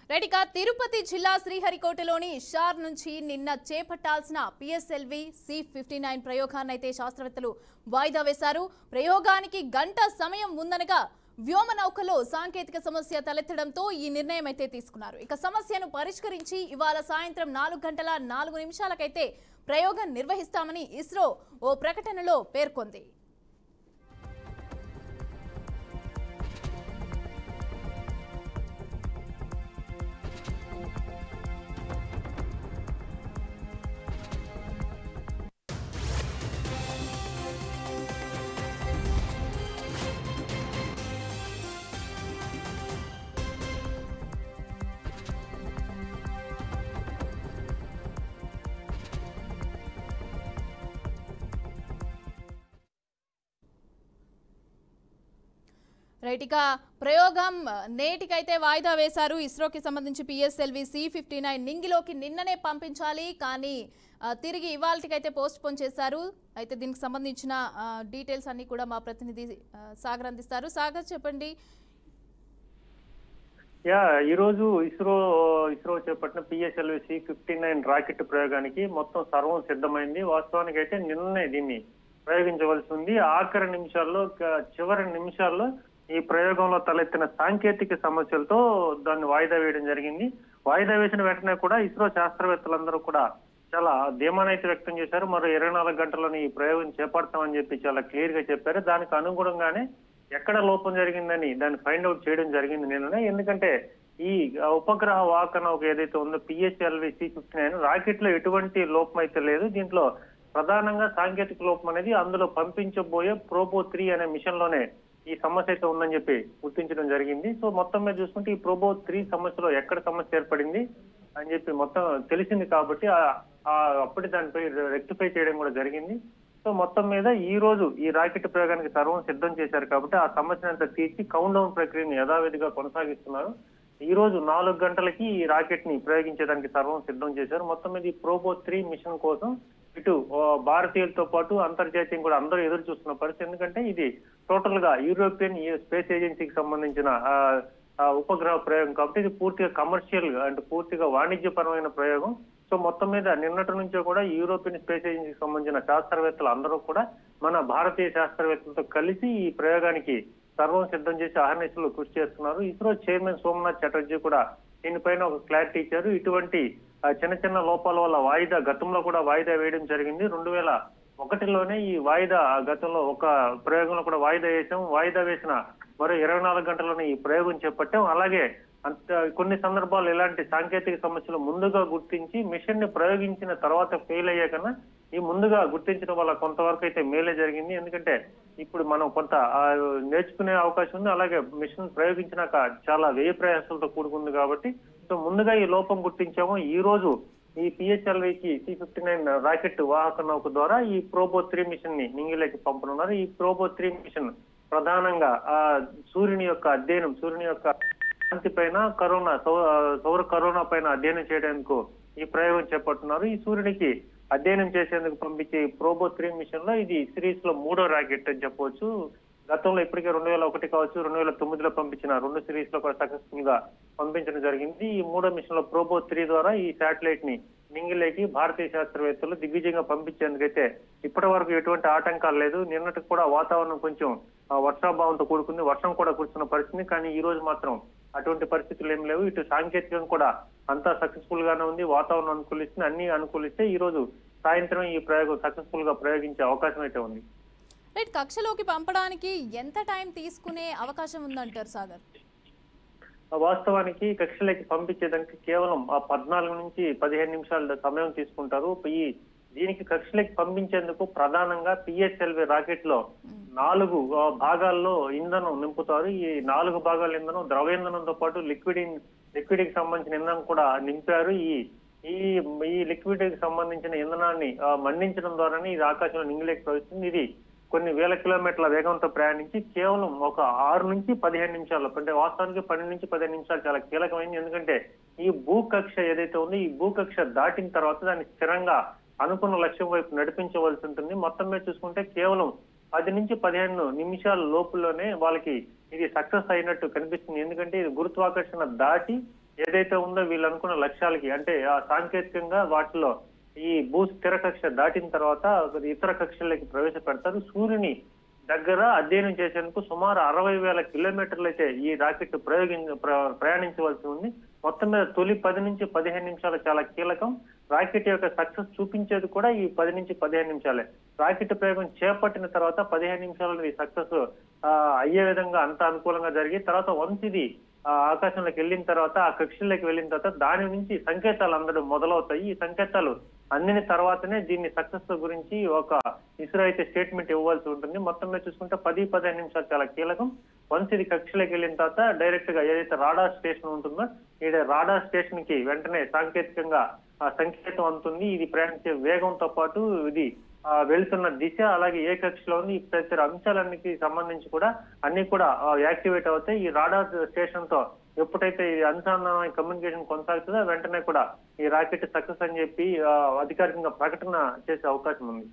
Right ఇక తిరుపతి జిల్లా శ్రీహరికోటలోని షార్ నుంచి నిన్న చేపట్టాల్సిన పిఎస్ఎల్వి C-59 ప్రయోగాన్ని అయితే శాస్త్రవేత్తలు వాయిదా వేశారు. ప్రయోగానికి గంట సమయం ఉందనగా వ్యోమ నౌకలో సాంకేతిక సమస్య తలెత్తడంతో ఈ నిర్ణయం అయితే తీసుకున్నారు. ఇక సమస్యను పరిష్కరించి ఇవాళ సాయంత్రం 4:04 ప్రయోగం నిర్వహిస్తామని ఇస్రో ఓ ప్రకటనలో పేర్కొంది. రైట్ ఇక ప్రయోగం నేటికైతే వాయిదా వేశారు. ఇస్రోకి సంబంధించి పిఎస్ఎల్వి C-59 నింగిలోకి నిన్ననే పంపించాలి, కానీ తిరిగి ఇవాళకైతే పోస్ట్ పోన్ చేశారు. అయితే దీనికి సంబంధించిన డీటెయిల్స్ అన్ని కూడా మా ప్రతినిధి సాగర్ అందిస్తారు. సాగర్ చెప్పండి. ఈ రోజు ఇస్రో చేపట్టిన పిఎస్ఎల్వి C-59 రాకెట్ ప్రయోగానికి మొత్తం సర్వం సిద్ధమైంది. వాస్తవానికి అయితే నిన్ననే దీన్ని ప్రయోగించవలసి ఉంది. ఆఖరి నిమిషాల్లో చివరి నిమిషాల్లో ఈ ప్రయోగంలో తలెత్తిన సాంకేతిక సమస్యలతో దాన్ని వాయిదా వేయడం జరిగింది. వాయిదా వేసిన వెంటనే కూడా ఇస్రో శాస్త్రవేత్తలందరూ కూడా చాలా ధీమానైతే వ్యక్తం చేశారు. మరో 24 గంటల్లోని ఈ ప్రయోగం చేపడతామని చెప్పి చాలా క్లియర్ గా చెప్పారు. దానికి అనుగుణంగానే ఎక్కడ లోపం జరిగిందని దాన్ని ఫైండ్ అవుట్ చేయడం జరిగింది నిన్ననే. ఎందుకంటే ఈ ఉపగ్రహ వాహక నౌక ఏదైతే ఉందో పిఎస్ఎల్వి C-59 రాకెట్ లో ఎటువంటి లోపం అయితే లేదు. దీంట్లో ప్రధానంగా సాంకేతిక లోపం అనేది అందులో పంపించబోయే ప్రోబో 3 అనే మిషన్ లోనే ఈ సమస్య అయితే ఉందని చెప్పి గుర్తించడం జరిగింది. సో మొత్తం మీద చూసుకుంటే ఈ ప్రోబో 3 సమస్యలో ఎక్కడ సమస్య ఏర్పడింది అని చెప్పి మొత్తం తెలిసింది కాబట్టి అప్పటి దానిపై రెక్టిఫై చేయడం కూడా జరిగింది. సో మొత్తం మీద ఈ రోజు ఈ రాకెట్ ప్రయోగానికి సర్వం సిద్ధం చేశారు కాబట్టి ఆ సమస్యను అంతా తీర్చి కౌంట్ డౌన్ ప్రక్రియను యథావిధిగా కొనసాగిస్తున్నారు. ఈ రోజు 4 గంటలకి ఈ రాకెట్ ని ప్రయోగించడానికి సర్వం సిద్ధం చేశారు. మొత్తం మీద ఈ ప్రోబో 3 మిషన్ కోసం ఇటు భారతీయులతో పాటు అంతర్జాతీయం కూడా అందరూ ఎదురు చూస్తున్న పరిస్థితి. ఎందుకంటే ఇది టోటల్ గా యూరోపియన్ స్పేస్ ఏజెన్సీకి సంబంధించిన ఉపగ్రహ ప్రయోగం కాబట్టి ఇది పూర్తిగా కమర్షియల్ గా అంటే పూర్తిగా వాణిజ్యపరమైన ప్రయోగం. సో మొత్తం మీద నిన్నటి నుంచో కూడా యూరోపియన్ స్పేస్ ఏజెన్సీకి సంబంధించిన శాస్త్రవేత్తలు అందరూ కూడా మన భారతీయ శాస్త్రవేత్తలతో కలిసి ఈ ప్రయోగానికి సర్వం సిద్ధం చేసి అహర్నిశలు కృషి చేస్తున్నారు. ఇస్రో చైర్మన్ సోమనాథ్ చటర్జీ కూడా దీనిపైన ఒక క్లారిటీ ఇచ్చారు. ఇటువంటి చిన్న చిన్న లోపాల వల్ల గతంలో కూడా వాయిదా వేయడం జరిగింది. 2001లోనే ఈ వాయిదా గతంలో ఒక ప్రయోగంలో కూడా వాయిదా వేసాం. వాయిదా వేసిన మరో 24 గంటల్లోనే ఈ ప్రయోగం చేపట్టాం. అలాగే కొన్ని సందర్భాలు ఇలాంటి సాంకేతిక సమస్యలు ముందుగా గుర్తించి మిషన్ ని ప్రయోగించిన తర్వాత ఫెయిల్ అయ్యే కన్నా ఈ ముందుగా గుర్తించడం వల్ల కొంతవరకు అయితే మేలే జరిగింది. ఎందుకంటే ఇప్పుడు మనం కొంత నేర్చుకునే అవకాశం ఉంది. అలాగే మిషన్ ప్రయోగించినాక చాలా వ్యయ ప్రయాసాలతో కూడుకుంది కాబట్టి సో ముందుగా ఈ లోపం గుర్తించాము. ఈ రోజు ఈ పిఎస్ఎల్వికి C-59 రాకెట్ వాహక నౌక ద్వారా ఈ ప్రోబో 3 మిషన్ ని నింగిలోకి పంపనున్నారు. ఈ ప్రోబో 3 మిషన్ ప్రధానంగా సూర్యుని యొక్క కాంతి పైన సౌర కరోనా పైన అధ్యయనం చేయడానికి ఈ ప్రయోగం చేపడుతున్నారు. ఈ సూర్యునికి అధ్యయనం చేసేందుకు పంపించే ప్రోబో 3 మిషన్ లో ఇది సిరీస్ లో 3వ రాకెట్ అని చెప్పవచ్చు. గతంలో ఇప్పటికే 2001 కావచ్చు 2009లో పంపించిన 2 సిరీస్ లో కూడా సక్సెస్ఫుల్ గా పంపించడం జరిగింది. ఈ 3వ మిషన్ లో ప్రోబో 3 ద్వారా ఈ శాటిలైట్ ని నింగిలోకి భారతీయ శాస్త్రవేత్తలు దిగ్విజయంగా పంపించేందుకైతే ఇప్పటి వరకు ఎటువంటి ఆటంకాలు లేదు. నిన్నటికి కూడా వాతావరణం కొంచెం వర్షాభావంతో కూడుకుంది, వర్షం కూడా కురుస్తున్న పరిస్థితి. కానీ ఈ రోజు మాత్రం అటువంటి పరిస్థితులు ఏం లేవు. ఇటు సాంకేతికంగా కూడా అంతా సక్సెస్ఫుల్ గానే ఉంది. వాతావరణం అనుకూలిస్తుంది, అన్ని అనుకూలిస్తే ఈ రోజు సాయంత్రం ఈ ప్రయోగం సక్సెస్ఫుల్ గా ప్రయోగించే అవకాశం అయితే ఉంది. రైట్, కక్షలోకి పంపడానికి ఎంత టైం తీసుకునే అవకాశం ఉందంటారు సాగర్? వాస్తవానికి కక్షలోకి పంపించేదానికి కేవలం 14 నుంచి 15 నిమిషాల సమయం తీసుకుంటారు. దీనికి కక్షలోకి పంపించేందుకు ప్రధానంగా పిఎస్ఎల్వి రాకెట్ లో 4 భాగాల్లో ఇంధనం నింపుతారు. ఈ 4 భాగాల ఇంధనం ద్రవ ఇంధనంతో పాటు లిక్విడ్ కి సంబంధించిన ఇంధనం కూడా నింపారు. ఈ లిక్విడ్ కి సంబంధించిన ఇంధనాన్ని మండించడం ద్వారానే ఇది ఆకాశంలో నింగిలోకి ప్రవేశిస్తుంది. ఇది కొన్ని వేల కిలోమీటర్ల వేగంతో ప్రయాణించి కేవలం ఒక 6 నుంచి 15 నిమిషాల్లో, అంటే వాస్తవానికి 12 నుంచి 15 నిమిషాలు చాలా కీలకమైంది. ఎందుకంటే ఈ భూకక్ష ఏదైతే ఉందో ఈ భూకక్ష దాటిన తర్వాత దాన్ని స్థిరంగా అనుకున్న లక్ష్యం వైపు నడిపించవలసి ఉంటుంది. మొత్తం మీద చూసుకుంటే కేవలం 10 నుంచి 15 నిమిషాల లోపులోనే వాళ్ళకి ఇది సక్సెస్ అయినట్టు కనిపిస్తుంది. ఎందుకంటే ఇది గురుత్వాకర్షణ దాటి ఏదైతే ఉందో వీళ్ళు అనుకున్న లక్ష్యాలకి అంటే ఆ సాంకేతికంగా వాటిలో ఈ స్థిర కక్ష దాటిన తర్వాత ఇతర కక్షల్లోకి ప్రవేశపెడతారు. సూర్యుని దగ్గర అధ్యయనం చేసేందుకు సుమారు 60,000 కిలోమీటర్లు అయితే ఈ రాకెట్ ప్రయాణించవలసి ఉంది. మొత్తం మీద తొలి 10 నుంచి 15 నిమిషాలు చాలా కీలకం. రాకెట్ యొక్క సక్సెస్ చూపించేది కూడా ఈ 10 నుంచి 15 నిమిషాలే. రాకెట్ ప్రయోగం చేపట్టిన తర్వాత 15 నిమిషాలలో ఈ సక్సెస్ అయ్యే విధంగా అంత అనుకూలంగా జరిగి తర్వాత వన్స్ ఇది ఆకాశంలోకి వెళ్ళిన తర్వాత ఆ కక్షల్లోకి వెళ్ళిన తర్వాత దాని నుంచి సంకేతాలు అందడం మొదలవుతాయి. ఈ సంకేతాలు అందిన తర్వాతనే దీన్ని సక్సెస్ గురించి ఒక ఇస్రో అయితే స్టేట్మెంట్ ఇవ్వాల్సి ఉంటుంది. మొత్తం మీద చూసుకుంటే 10-15 నిమిషాలు చాలా కీలకం. వన్స్ ఇది కక్షలోకి వెళ్ళిన తర్వాత డైరెక్ట్ గా ఏదైతే రాడార్ స్టేషన్ ఉంటుందో ఈ రాడార్ స్టేషన్ కి వెంటనే సాంకేతికంగా సంకేతం అందుతుంది. ఇది ప్రయాణించే వేగంతో పాటు ఇది వెళ్తున్న దిశ అలాగే ఏ కక్షలో ఉంది ఈ తదితర అంశాలన్నిటికి సంబంధించి కూడా అన్ని కూడా యాక్టివేట్ అవుతాయి. ఈ రాడార్ స్టేషన్ తో ఎప్పుడైతే ఈ అనుసంధాన కమ్యూనికేషన్ కొనసాగుతుందో వెంటనే కూడా ఈ రాకెట్ సక్సెస్ అని చెప్పి అధికారికంగా ప్రకటన చేసే అవకాశం ఉంది.